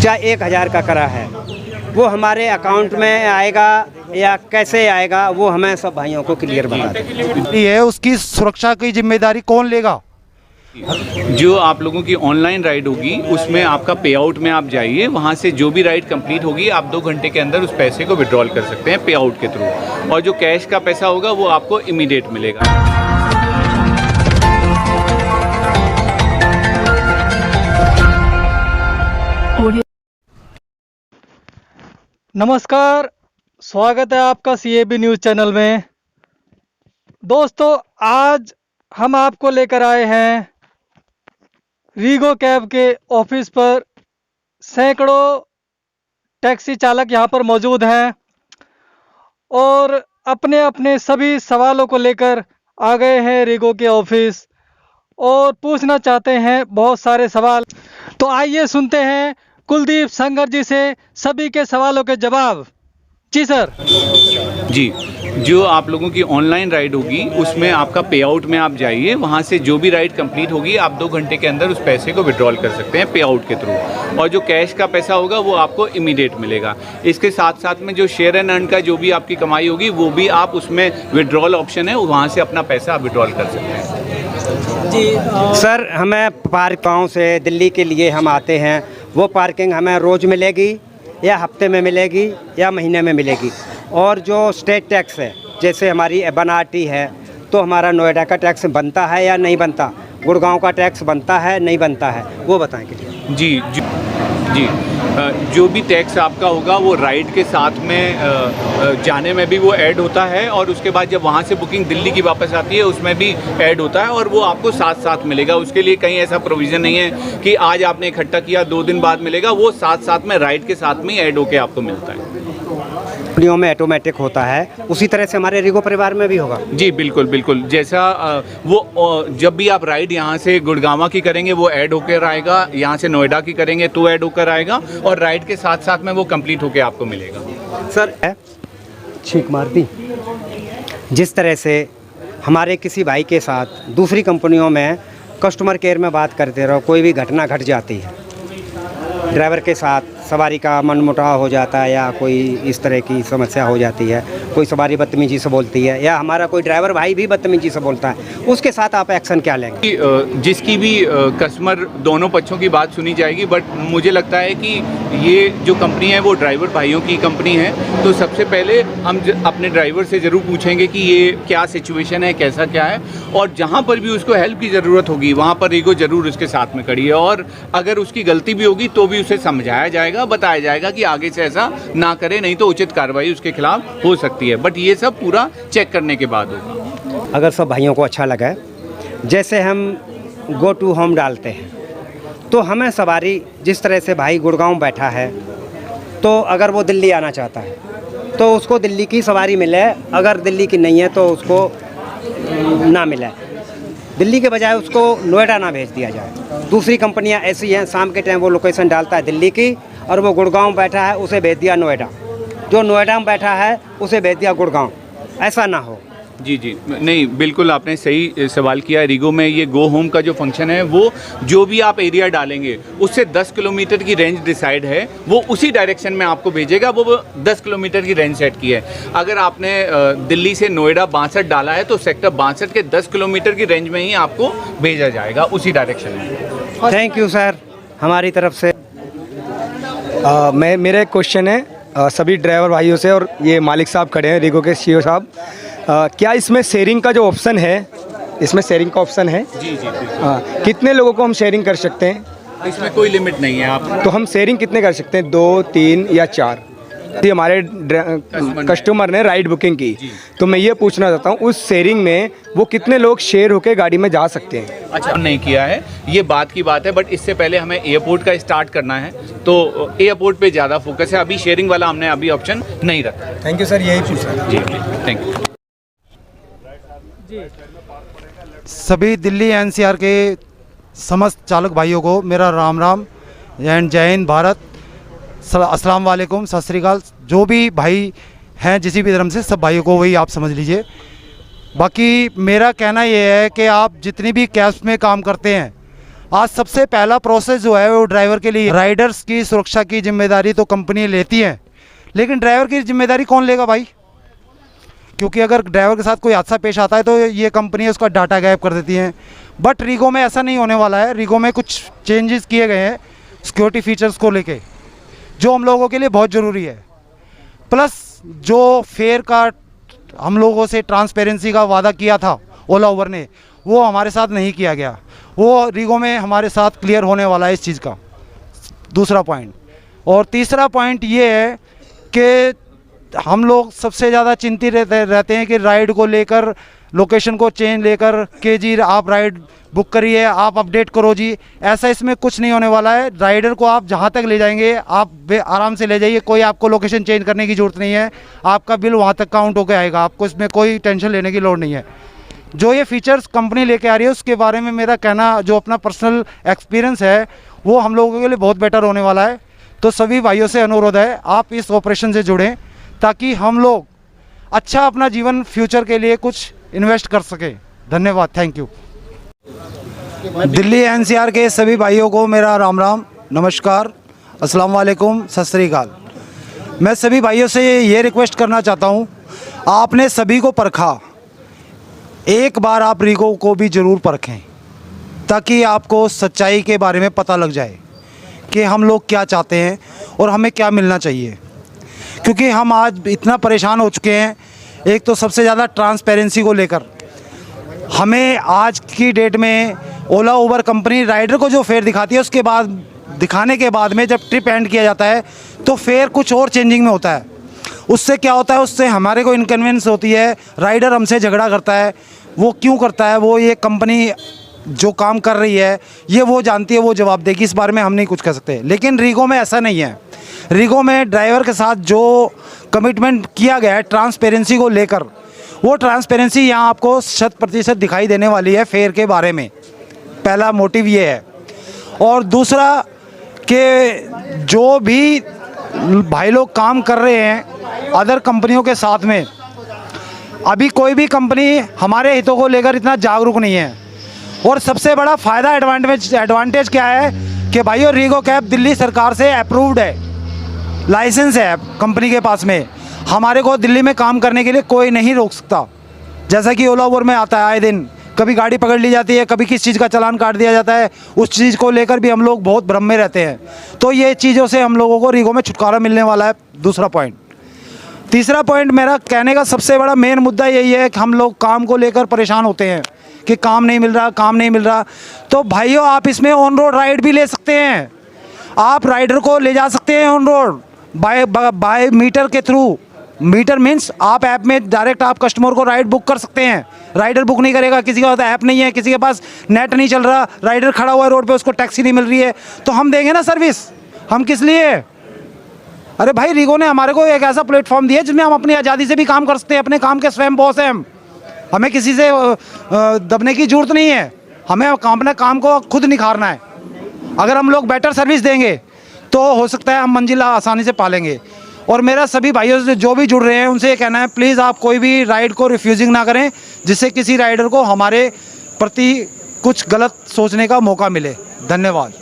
चाहे 1000 का करा है वो हमारे अकाउंट में आएगा या कैसे आएगा, वो हमें सब भाइयों को क्लियर बता दें। ये उसकी सुरक्षा की जिम्मेदारी कौन लेगा? जो आप लोगों की ऑनलाइन राइड होगी उसमें आपका पे आउट में आप जाइए, वहाँ से जो भी राइड कंप्लीट होगी आप 2 घंटे के अंदर उस पैसे को विड्रॉल कर सकते हैं पे आउट के थ्रू, और जो कैश का पैसा होगा वो आपको इमीडिएट मिलेगा। नमस्कार, स्वागत है आपका CAB न्यूज़ चैनल में। दोस्तों, आज हम आपको लेकर आए हैं रीगो कैब के ऑफिस पर। सैकड़ों टैक्सी चालक यहां पर मौजूद हैं और अपने अपने सभी सवालों को लेकर आ गए हैं रीगो के ऑफिस और पूछना चाहते हैं बहुत सारे सवाल। तो आइए सुनते हैं कुलदीप संगर जी से सभी के सवालों के जवाब। जी सर। जी, जो आप लोगों की ऑनलाइन राइड होगी उसमें आपका पे आउट में आप जाइए, वहाँ से जो भी राइड कंप्लीट होगी आप 2 घंटे के अंदर उस पैसे को विड्रॉल कर सकते हैं पे आउट के थ्रू, और जो कैश का पैसा होगा वो आपको इमीडिएट मिलेगा। इसके साथ साथ में जो शेयर एंड अर्न का जो भी आपकी कमाई होगी वो भी आप उसमें विड्रॉल ऑप्शन है, वहाँ से अपना पैसा आप विड्रॉल कर सकते हैं। जी सर, हमें पार्क गाँव से दिल्ली के लिए हम आते हैं, वो पार्किंग हमें रोज़ मिलेगी या हफ्ते में मिलेगी या महीने में मिलेगी? और जो स्टेट टैक्स है, जैसे हमारी बनाटी है, तो हमारा नोएडा का टैक्स बनता है या नहीं बनता, गुड़गांव का टैक्स बनता है नहीं बनता है, वो बताएं कि जी जो भी टैक्स आपका होगा वो राइड के साथ में जाने में भी वो ऐड होता है, और उसके बाद जब वहाँ से बुकिंग दिल्ली की वापस आती है उसमें भी ऐड होता है, और वो आपको साथ साथ मिलेगा। उसके लिए कहीं ऐसा प्रोविज़न नहीं है कि आज आपने इकट्ठा किया 2 दिन बाद मिलेगा, वो साथ साथ में राइड के साथ में ऐड होके आपको मिलता है। कंपनियों में ऑटोमेटिक होता है, उसी तरह से हमारे रीगो परिवार में भी होगा? जी बिल्कुल बिल्कुल, जैसा वो जब भी आप राइड यहाँ से गुड़गांव की करेंगे वो ऐड होकर आएगा, यहाँ से नोएडा की करेंगे तो ऐड होकर आएगा, और राइड के साथ साथ में वो कंप्लीट होकर आपको मिलेगा। सर छींक मार दी, जिस तरह से हमारे किसी भाई के साथ दूसरी कंपनियों में कस्टमर केयर में बात करते रहो, कोई भी घटना घट जाती है, ड्राइवर के साथ सवारी का मनमुटाव हो जाता है या कोई इस तरह की समस्या हो जाती है, कोई सवारी बदतमीजी से बोलती है या हमारा कोई ड्राइवर भाई भी बदतमीजी से बोलता है, उसके साथ आप एक्शन क्या लेंगे? जिसकी भी कस्टमर दोनों पक्षों की बात सुनी जाएगी, बट मुझे लगता है कि ये जो कंपनी है वो ड्राइवर भाइयों की कंपनी है, तो सबसे पहले हम अपने ड्राइवर से ज़रूर पूछेंगे कि ये क्या सिचुएशन है, कैसा क्या है, और जहाँ पर भी उसको हेल्प की ज़रूरत होगी वहाँ पर रीगो ज़रूर उसके साथ में खड़ी है, और अगर उसकी गलती भी होगी तो भी उसे समझाया जाएगा, बताया जाएगा कि आगे से ऐसा ना करे, नहीं तो उचित कार्रवाई उसके खिलाफ हो सकती है, बट ये सब पूरा चेक करने के बाद होगा। अगर सब भाइयों को अच्छा लगे, जैसे हम गो टू होम डालते हैं, तो हमें सवारी जिस तरह से भाई गुड़गांव बैठा है, तो अगर वो दिल्ली आना चाहता है तो उसको दिल्ली की सवारी मिले, अगर दिल्ली की नहीं है तो उसको ना मिले, दिल्ली के बजाय उसको नोएडा ना भेज दिया जाए। दूसरी कंपनियां ऐसी हैं, शाम के टाइम वो लोकेशन डालता है दिल्ली की और वो गुड़गांव बैठा है उसे भेज दिया नोएडा, जो नोएडा में बैठा है उसे भेज दिया गुड़गांव, ऐसा ना हो। जी जी, नहीं बिल्कुल आपने सही सवाल किया। रीगो में ये गो होम का जो फंक्शन है वो जो भी आप एरिया डालेंगे उससे 10 किलोमीटर की रेंज डिसाइड है, वो उसी डायरेक्शन में आपको भेजेगा, वो 10 किलोमीटर की रेंज सेट की है। अगर आपने दिल्ली से नोएडा 62 डाला है तो सेक्टर 62 के 10 किलोमीटर की रेंज में ही आपको भेजा जाएगा उसी डायरेक्शन में। थैंक यू सर, हमारी तरफ से। मेरा एक क्वेश्चन है सभी ड्राइवर भाइयों से, और ये मालिक साहब खड़े हैं रीगो के CEO साहब, क्या इसमें शेयरिंग का जो ऑप्शन है, इसमें शेयरिंग का ऑप्शन है? जी जी, कितने लोगों को हम शेयरिंग कर सकते हैं? इसमें कोई लिमिट नहीं है। आप तो हम शेयरिंग कितने कर सकते हैं, 2, 3 या 4? यदि हमारे कस्टमर ने राइड बुकिंग की तो मैं ये पूछना चाहता हूँ उस शेयरिंग में वो कितने लोग शेयर होकर गाड़ी में जा सकते हैं? अच्छा, नहीं किया है, ये बात की बात है, बट इससे पहले हमें एयरपोर्ट का स्टार्ट करना है, तो एयरपोर्ट पे ज़्यादा फोकस है, अभी शेयरिंग वाला हमने अभी ऑप्शन नहीं रखा। थैंक यू सर, यही पूछना। जी थैंक यू। सभी दिल्ली NCR के समस्त चालक भाइयों को मेरा राम राम एंड जय हिंद भारत, अस्सलाम वालेकुम, सत श्री अकाल। जो भी भाई हैं जिस भी धर्म से, सब भाइयों को वही आप समझ लीजिए। बाकी मेरा कहना ये है कि आप जितनी भी कैब्स में काम करते हैं, आज सबसे पहला प्रोसेस जो है वो ड्राइवर के लिए, राइडर्स की सुरक्षा की जिम्मेदारी तो कंपनी लेती है, लेकिन ड्राइवर की जिम्मेदारी कौन लेगा भाई? क्योंकि अगर ड्राइवर के साथ कोई हादसा पेश आता है तो ये कंपनी उसका डाटा गायब कर देती है। बट रीगो में ऐसा नहीं होने वाला है। रीगो में कुछ चेंजेस किए गए हैं सिक्योरिटी फीचर्स को लेके, जो हम लोगों के लिए बहुत ज़रूरी है। प्लस जो फेयर का हम लोगों से ट्रांसपेरेंसी का वादा किया था ओला उबर ने, वो हमारे साथ नहीं किया गया। वो रीगो में हमारे साथ क्लियर होने वाला है इस चीज़ का, दूसरा पॉइंट। और तीसरा पॉइंट ये है कि हम लोग सबसे ज़्यादा चिंतित रहते हैं कि राइड को लेकर, लोकेशन को चेंज लेकर कि जी आप राइड बुक करिए, आप अपडेट करो जी। ऐसा इसमें कुछ नहीं होने वाला है। राइडर को आप जहां तक ले जाएंगे आप आराम से ले जाइए, कोई आपको लोकेशन चेंज करने की ज़रूरत नहीं है। आपका बिल वहां तक काउंट होकर आएगा, आपको इसमें कोई टेंशन लेने की लोड़ नहीं है। जो ये फीचर्स कंपनी लेके आ रही है उसके बारे में मेरा कहना, जो अपना पर्सनल एक्सपीरियंस है, वो हम लोगों के लिए बहुत बेटर होने वाला है। तो सभी भाइयों से अनुरोध है आप इस ऑपरेशन से जुड़ें, ताकि हम लोग अच्छा अपना जीवन फ्यूचर के लिए कुछ इन्वेस्ट कर सकें। धन्यवाद, थैंक यू। दिल्ली एनसीआर के सभी भाइयों को मेरा राम राम, नमस्कार, अस्सलाम वालेकुम, सत श्री अकाल। मैं सभी भाइयों से ये रिक्वेस्ट करना चाहता हूँ, आपने सभी को परखा, एक बार आप रीगो को भी ज़रूर परखें, ताकि आपको सच्चाई के बारे में पता लग जाए कि हम लोग क्या चाहते हैं और हमें क्या मिलना चाहिए। क्योंकि हम आज इतना परेशान हो चुके हैं, एक तो सबसे ज़्यादा ट्रांसपेरेंसी को लेकर। हमें आज की डेट में ओला उबर कंपनी राइडर को जो फेयर दिखाती है, उसके बाद दिखाने के बाद में जब ट्रिप एंड किया जाता है तो फेयर कुछ और चेंजिंग में होता है। उससे क्या होता है, उससे हमारे को इनकन्वीनियंस होती है, राइडर हमसे झगड़ा करता है। वो क्यों करता है, वो ये कंपनी जो काम कर रही है ये वो जानती है, वो जवाब देगी, इस बारे में हम नहीं कुछ कह सकते। लेकिन रीगो में ऐसा नहीं है। रीगो में ड्राइवर के साथ जो कमिटमेंट किया गया है ट्रांसपेरेंसी को लेकर, वो ट्रांसपेरेंसी यहाँ आपको 100% दिखाई देने वाली है फेयर के बारे में। पहला मोटिव ये है। और दूसरा कि जो भी भाई लोग काम कर रहे हैं अदर कंपनियों के साथ में, अभी कोई भी कंपनी हमारे हितों को लेकर इतना जागरूक नहीं है। और सबसे बड़ा फ़ायदा एडवांटेज क्या है कि भाइयों, रीगो कैब दिल्ली सरकार से अप्रूव्ड है, लाइसेंस है कंपनी के पास में। हमारे को दिल्ली में काम करने के लिए कोई नहीं रोक सकता। जैसा कि ओला उबर में आता है, आए दिन कभी गाड़ी पकड़ ली जाती है, कभी किस चीज़ का चालान काट दिया जाता है, उस चीज़ को लेकर भी हम लोग बहुत भ्रम में रहते हैं। तो ये चीज़ों से हम लोगों को रीगो में छुटकारा मिलने वाला है, दूसरा पॉइंट। तीसरा पॉइंट, मेरा कहने का सबसे बड़ा मेन मुद्दा यही है कि हम लोग काम को लेकर परेशान होते हैं कि काम नहीं मिल रहा, काम नहीं मिल रहा। तो भाइयों, आप इसमें ऑन रोड राइड भी ले सकते हैं। आप राइडर को ले जा सकते हैं ऑन रोड बाय मीटर के थ्रू। मीटर मीन्स आप ऐप में डायरेक्ट आप कस्टमर को राइड बुक कर सकते हैं। राइडर बुक नहीं करेगा, किसी के पास ऐप नहीं है, किसी के पास नेट नहीं चल रहा, राइडर खड़ा हुआ है रोड पे, उसको टैक्सी नहीं मिल रही है, तो हम देंगे ना सर्विस। हम किस लिए? अरे भाई, रीगो ने हमारे को एक ऐसा प्लेटफॉर्म दिया जिसमें हम अपनी आज़ादी से भी काम कर सकते हैं। अपने काम के स्वयं बॉस हैं हम, हमें किसी से दबने की ज़रूरत नहीं है। हमें अपने काम को खुद निखारना है। अगर हम लोग बेटर सर्विस देंगे तो हो सकता है हम मंजिल आसानी से पालेंगे। और मेरा सभी भाइयों से जो भी जुड़ रहे हैं उनसे ये कहना है, प्लीज़ आप कोई भी राइड को रिफ्यूजिंग ना करें, जिससे किसी राइडर को हमारे प्रति कुछ गलत सोचने का मौका मिले। धन्यवाद।